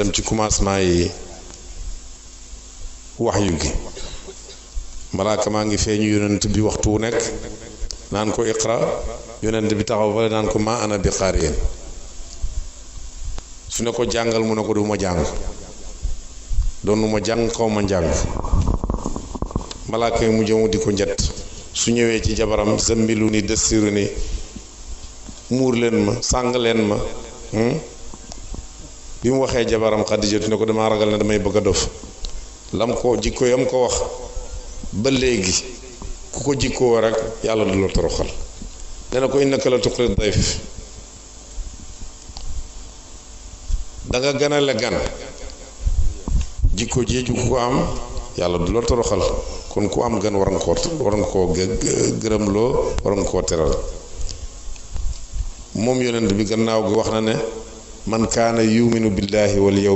dem ci commencement yi waxyu gi malaaka maa ngi feeñu yonent bi waxtu wu nekk naan ko iqra yonent bi taxaw fa naan ko ma ana bi qaari'in su ne ko jàngal mu ne ko duma jàng doonu ma jàng xaw ma njàng malaaka yi mu jëmu di ko njett su ñëwee ci jabaram zammilu ni dessiru ni muur leen ma sàng leen ma bi mu waxee jabaram Xadijatu ne ko dama ragal ne damay bëgg a dof lam ko jikko yam ko wax ba léegi ku ko jikkoo rek yàlla du la toroxal nee na ko innaka la tuqri dayf danga ganale gan jikko jeeju ku ko am yàlla du la toroxal kon ku am gan war nga koo gërëmloo war nga koo teral moom yonent bi gannaaw gi wax na ne man kaana yuminu billahi wal yawm